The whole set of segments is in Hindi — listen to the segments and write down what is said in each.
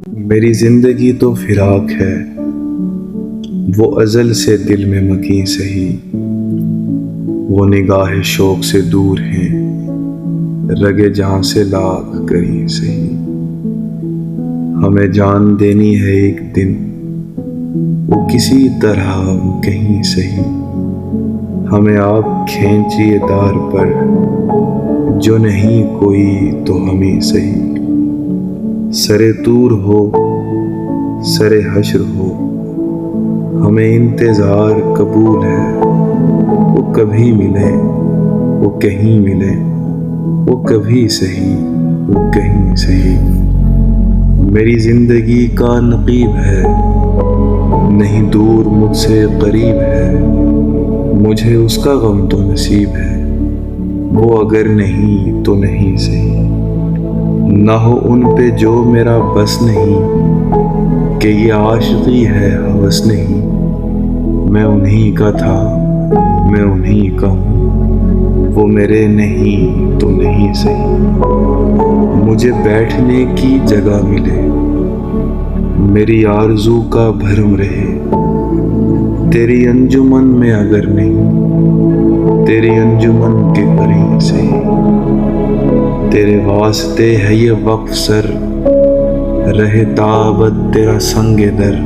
मेरी जिंदगी तो फिराक है, वो अज़ल से दिल में मकी सही। वो निगाह शौक से दूर हैं, रगे जहाँ से लाख कहीं सही। हमें जान देनी है एक दिन, वो किसी तरह कहीं सही। हमें आप खींचिए दार पर, जो नहीं कोई तो हमें सही। सरे तूर हो सरे हश्र हो, हमें इंतज़ार कबूल है। वो कभी मिले वो कहीं मिले, वो कभी सही वो कहीं सही। मेरी ज़िंदगी का नक़ीब है, नहीं दूर मुझसे करीब है। मुझे उसका गम तो नसीब है, वो अगर नहीं तो नहीं सही। ना हो उन पे जो मेरा बस नहीं, कि ये आशिकी है हवस नहीं। मैं उन्हीं का था मैं उन्हीं का हूँ, वो मेरे नहीं तो नहीं सही। मुझे बैठने की जगह मिले, मेरी आरज़ू का भरम रहे। तेरी अंजुमन में अगर नहीं, तेरी अंजुमन के करीब सही। तेरे वास्ते है ये वक्फ सर, रहे ताबत तेरा संगे दर।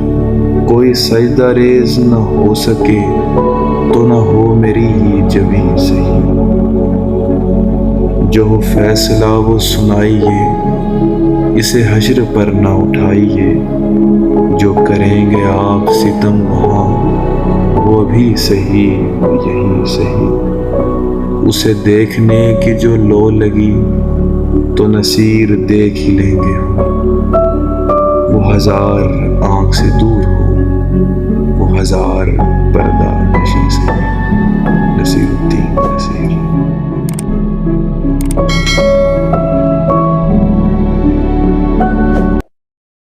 कोई सजदा रेज न हो सके, तो न हो मेरी ये जबी सही। जो हो फैसला वो सुनाइए, इसे हश्र पर न उठाइए। जो करेंगे आप सितम वहाँ, वो भी सही यही सही। उसे देखने की जो लो लगी, तो नसीर देख ही लेंगे हम। वो हजार आँख से दूर हो, वो हजार पर